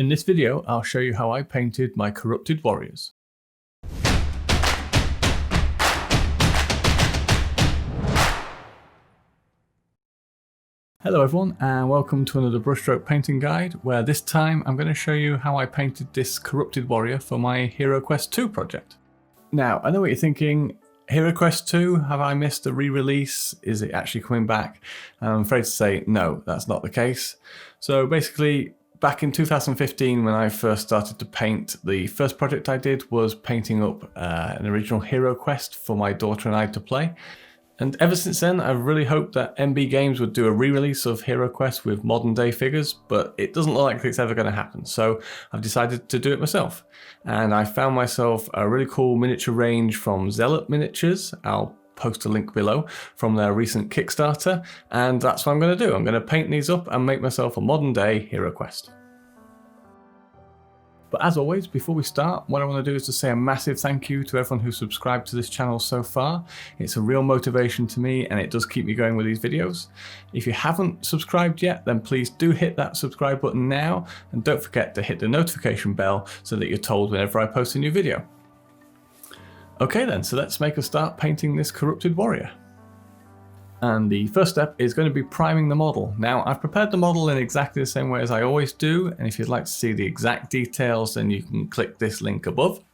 In this video, I'll show you how I painted my corrupted warriors. Hello everyone, and welcome to another brushstroke painting guide, where this time I'm going to show you how I painted this corrupted warrior for my HeroQuest 2 project. Now, I know what you're thinking, HeroQuest 2, have I missed a re-release? Is it actually coming back? I'm afraid to say no, that's not the case. So basically, back in 2015 when I first started to paint, the first project I did was painting up an original HeroQuest for my daughter and I to play. And ever since then, I've really hoped that MB Games would do a re-release of HeroQuest with modern day figures, but it doesn't look like it's ever going to happen. So I've decided to do it myself. And I found myself a really cool miniature range from Zealot Miniatures. I'll post a link below from their recent Kickstarter. And that's what I'm going to do. I'm going to paint these up and make myself a modern day HeroQuest. But as always, before we start, what I want to do is to say a massive thank you to everyone who's subscribed to this channel so far. It's a real motivation to me and it does keep me going with these videos. If you haven't subscribed yet, then please do hit that subscribe button now, and don't forget to hit the notification bell so that you're told whenever I post a new video. Okay then, so let's make a start painting this corrupted warrior. And the first step is going to be priming the model. Now, I've prepared the model in exactly the same way as I always do, and if you'd like to see the exact details, then you can click this link above.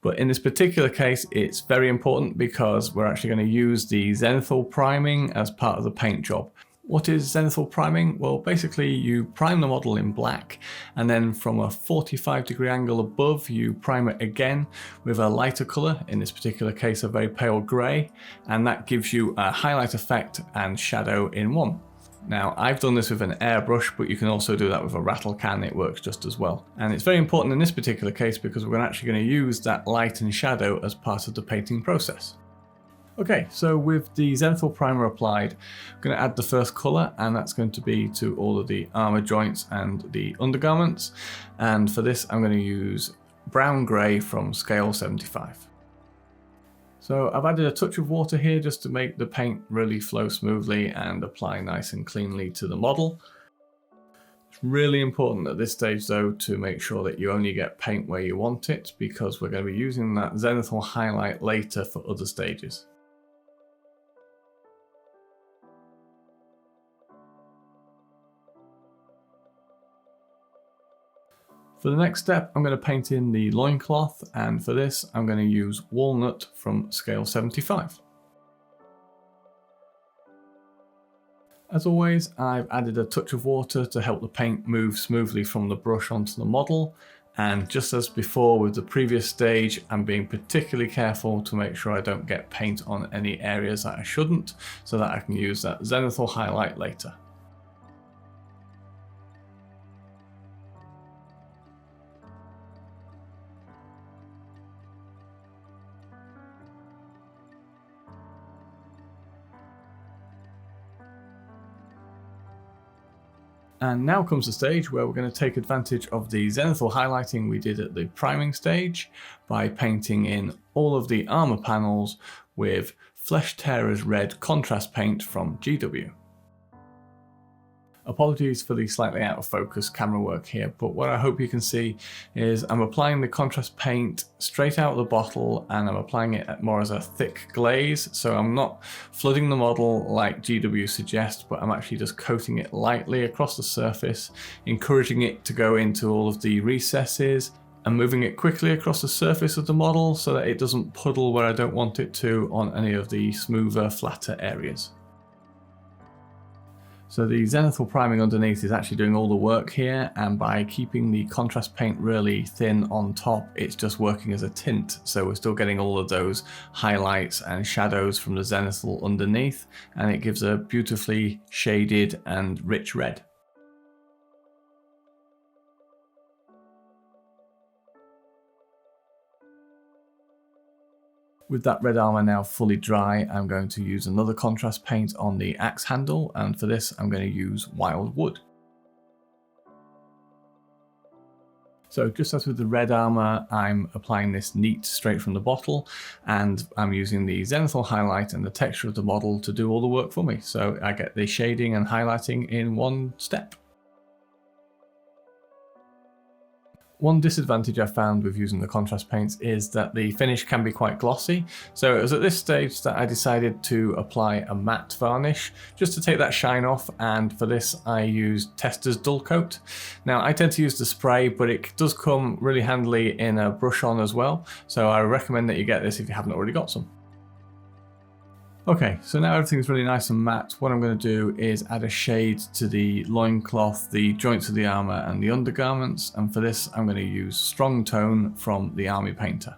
But in this particular case, it's very important because we're actually going to use the zenithal priming as part of the paint job. What is zenithal priming? Well, basically you prime the model in black, and then from a 45-degree angle above, you prime it again with a lighter color, in this particular case a very pale gray, and that gives you a highlight effect and shadow in one. Now, I've done this with an airbrush, but you can also do that with a rattle can, it works just as well. And it's very important in this particular case because we're actually going to use that light and shadow as part of the painting process. Okay, so with the zenithal primer applied, I'm going to add the first colour, and that's going to be to all of the armour joints and the undergarments. And for this, I'm going to use brown grey from scale 75. So I've added a touch of water here just to make the paint really flow smoothly and apply nice and cleanly to the model. It's really important at this stage though to make sure that you only get paint where you want it, because we're going to be using that zenithal highlight later for other stages. For the next step, I'm going to paint in the loincloth, and for this I'm going to use Walnut from scale 75. As always, I've added a touch of water to help the paint move smoothly from the brush onto the model, and just as before with the previous stage, I'm being particularly careful to make sure I don't get paint on any areas that I shouldn't, so that I can use that zenithal highlight later. And now comes the stage where we're going to take advantage of the zenithal highlighting we did at the priming stage by painting in all of the armor panels with Flesh Tearers Red contrast paint from GW. Apologies for the slightly out of focus camera work here, but what I hope you can see is I'm applying the contrast paint straight out of the bottle, and I'm applying it more as a thick glaze, so I'm not flooding the model like GW suggests, but I'm actually just coating it lightly across the surface, encouraging it to go into all of the recesses, and moving it quickly across the surface of the model so that it doesn't puddle where I don't want it to on any of the smoother, flatter areas. So the zenithal priming underneath is actually doing all the work here, and by keeping the contrast paint really thin on top, it's just working as a tint. So we're still getting all of those highlights and shadows from the zenithal underneath, and it gives a beautifully shaded and rich red. With that red armor now fully dry, I'm going to use another contrast paint on the axe handle, and for this I'm going to use WYLDWOOD. So just as with the red armor, I'm applying this neat straight from the bottle, and I'm using the zenithal highlight and the texture of the model to do all the work for me. So I get the shading and highlighting in one step. One disadvantage I found with using the contrast paints is that the finish can be quite glossy, so it was at this stage that I decided to apply a matte varnish just to take that shine off, and for this I used Tester's DULLCOTE. Now I tend to use the spray, but it does come really handily in a brush on as well, so I recommend that you get this if you haven't already got some. Okay, so now everything's really nice and matte. What I'm going to do is add a shade to the loincloth, the joints of the armour and the undergarments, and for this I'm going to use Strong Tone from the Army Painter.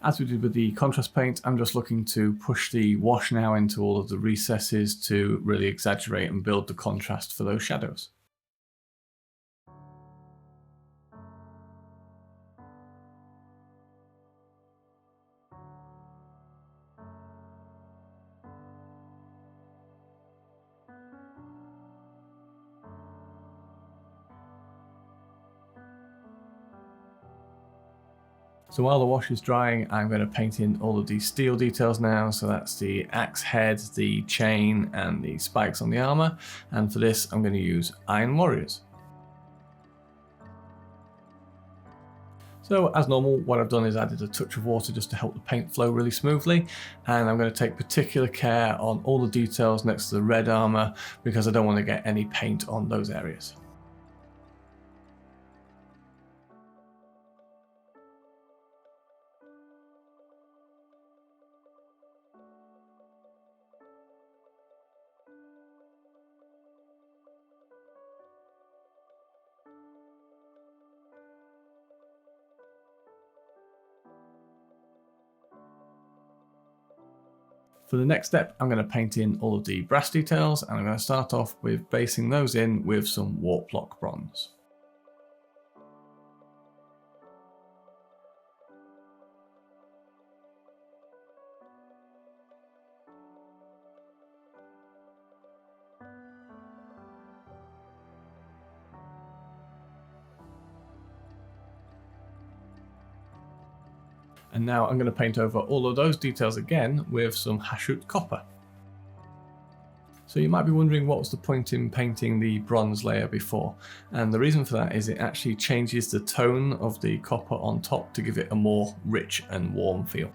As we did with the contrast paint, I'm just looking to push the wash now into all of the recesses to really exaggerate and build the contrast for those shadows. So while the wash is drying, I'm going to paint in all of these steel details now. So that's the axe head, the chain and the spikes on the armour. And for this, I'm going to use Iron Warriors. So as normal, what I've done is added a touch of water just to help the paint flow really smoothly. And I'm going to take particular care on all the details next to the red armour because I don't want to get any paint on those areas. For the next step, I'm going to paint in all of the brass details, and I'm going to start off with basing those in with some WARPLOCK bronze. And now I'm going to paint over all of those details again with some HASHUT copper. So you might be wondering what was the point in painting the bronze layer before, and the reason for that is it actually changes the tone of the copper on top to give it a more rich and warm feel.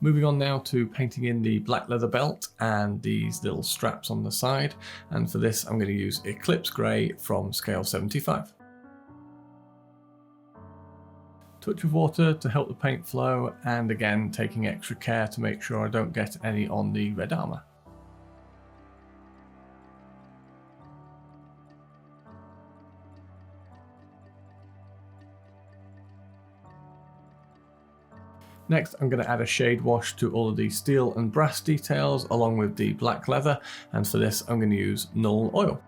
Moving on now to painting in the black leather belt and these little straps on the side, and for this I'm going to use Eclipse Grey from scale 75. Touch of water to help the paint flow, and again taking extra care to make sure I don't get any on the red armour. Next, I'm going to add a shade wash to all of the steel and brass details along with the black leather, and for this I'm going to use NULN oil.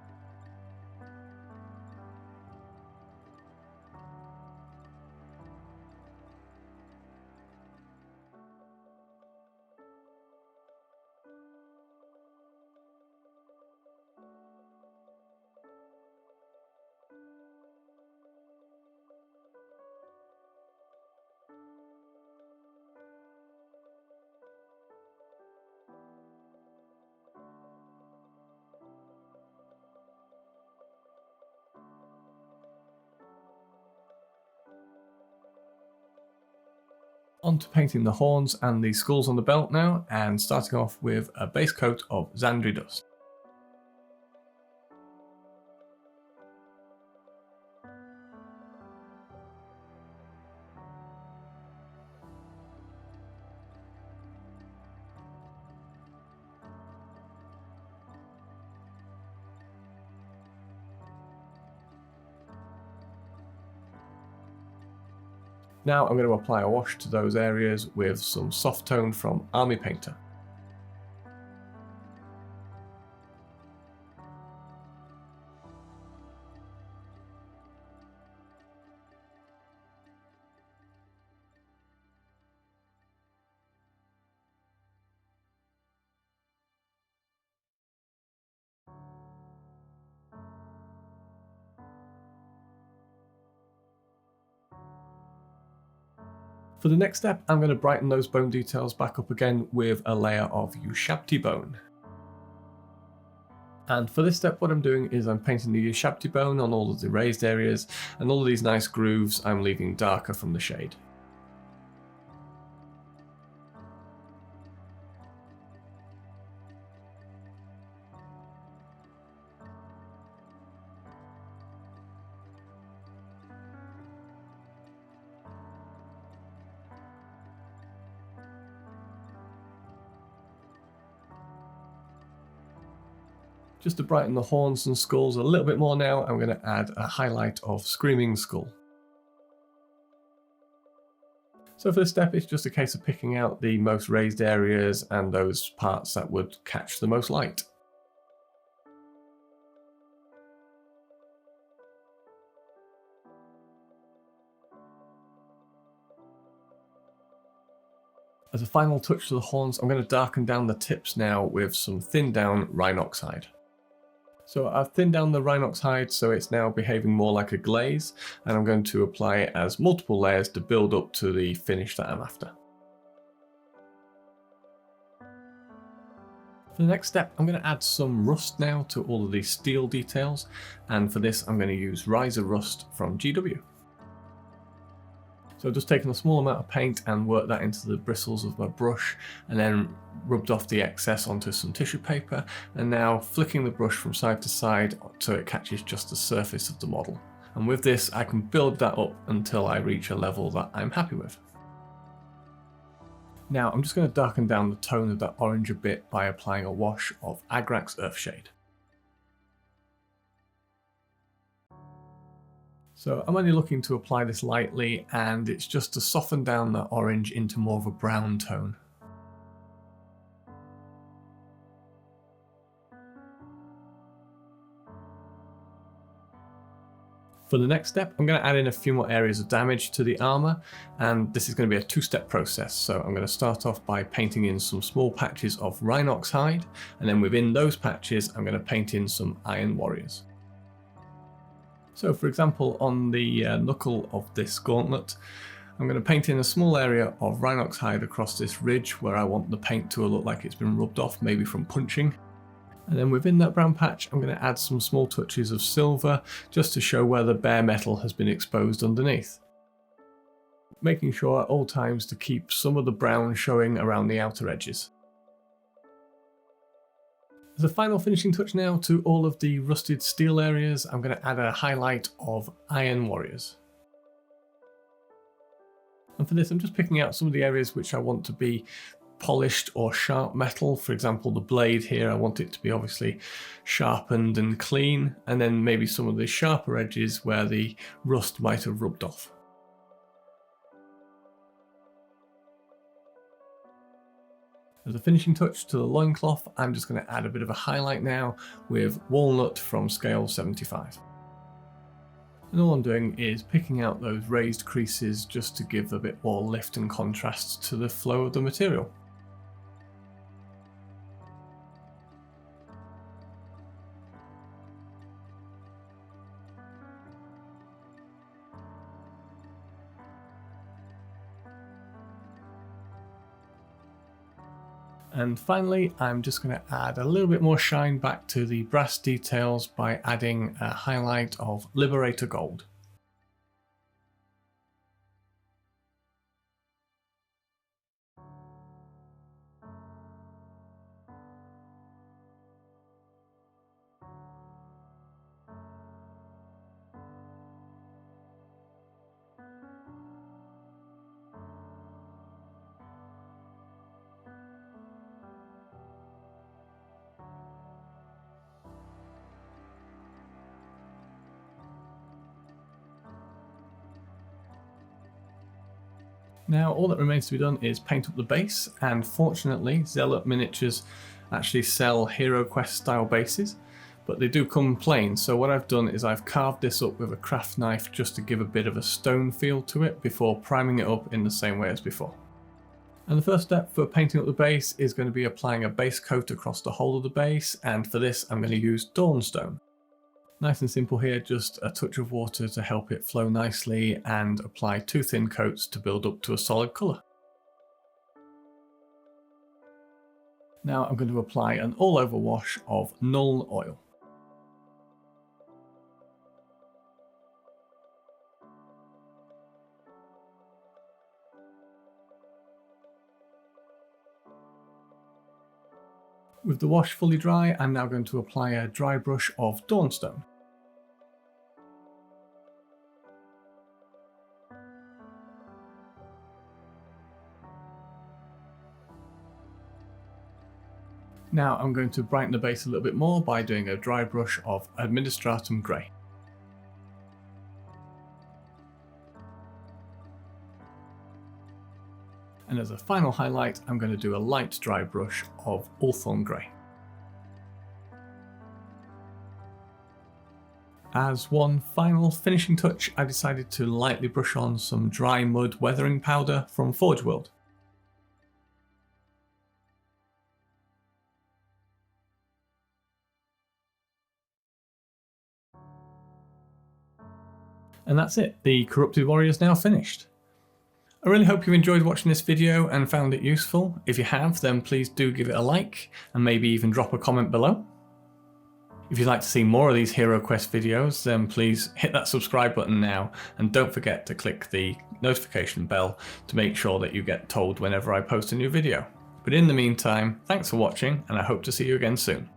On to painting the horns and the skulls on the belt now, and starting off with a base coat of ZANDRI dust. Now I'm going to apply a wash to those areas with some soft tone from Army Painter. For the next step, I'm going to brighten those bone details back up again with a layer of USHABTI bone. And for this step, what I'm doing is I'm painting the USHABTI bone on all of the raised areas, and all of these nice grooves I'm leaving darker from the shade. Just to brighten the horns and skulls a little bit more now, I'm going to add a highlight of Screaming Skull. So for this step, it's just a case of picking out the most raised areas and those parts that would catch the most light. As a final touch to the horns, I'm going to darken down the tips now with some thinned down RHINOX hide. So I've thinned down the RHINOX hide so it's now behaving more like a glaze, and I'm going to apply it as multiple layers to build up to the finish that I'm after. For the next step, I'm going to add some rust now to all of these steel details, and for this I'm going to use RYZA rust from GW. So I've just taken a small amount of paint and worked that into the bristles of my brush, and then rubbed off the excess onto some tissue paper, and now flicking the brush from side to side so it catches just the surface of the model. And with this I can build that up until I reach a level that I'm happy with. Now I'm just going to darken down the tone of that orange a bit by applying a wash of AGRAX Earthshade. So I'm only looking to apply this lightly, and it's just to soften down that orange into more of a brown tone. For the next step, I'm going to add in a few more areas of damage to the armour, and this is going to be a two-step process. So I'm going to start off by painting in some small patches of RHINOX hide, and then within those patches I'm going to paint in some Iron Warriors. So for example, on the knuckle of this gauntlet, I'm going to paint in a small area of RHINOX hide across this ridge where I want the paint to look like it's been rubbed off, maybe from punching. And then within that brown patch, I'm going to add some small touches of silver just to show where the bare metal has been exposed underneath. Making sure at all times to keep some of the brown showing around the outer edges. As a final finishing touch now to all of the rusted steel areas, I'm going to add a highlight of Iron Warriors. And for this I'm just picking out some of the areas which I want to be polished or sharp metal. For example, the blade here, I want it to be obviously sharpened and clean, and then maybe some of the sharper edges where the rust might have rubbed off. As a finishing touch to the loincloth, I'm just going to add a bit of a highlight now with Walnut from scale 75. And all I'm doing is picking out those raised creases just to give a bit more lift and contrast to the flow of the material. And finally, I'm just going to add a little bit more shine back to the brass details by adding a highlight of Liberator Gold. Now all that remains to be done is paint up the base, and fortunately Zealot Miniatures actually sell HeroQuest style bases, but they do come plain. So what I've done is I've carved this up with a craft knife just to give a bit of a stone feel to it before priming it up in the same way as before. And the first step for painting up the base is going to be applying a base coat across the whole of the base, and for this I'm going to use DAWNSTONE. Nice and simple here, just a touch of water to help it flow nicely and apply 2 thin coats to build up to a solid colour. Now I'm going to apply an all-over wash of NULN oil. With the wash fully dry, I'm now going to apply a dry brush of DAWNSTONE. Now I'm going to brighten the base a little bit more by doing a dry brush of ADMINISTRATUM Grey. And as a final highlight, I'm going to do a light dry brush of ULTHUAN Grey. As one final finishing touch, I decided to lightly brush on some dry mud weathering powder from Forge World. And that's it, the Corrupted Warrior is now finished. I really hope you enjoyed watching this video and found it useful. If you have, then please do give it a like and maybe even drop a comment below. If you'd like to see more of these HeroQuest videos, then please hit that subscribe button now and don't forget to click the notification bell to make sure that you get told whenever I post a new video. But in the meantime, thanks for watching and I hope to see you again soon.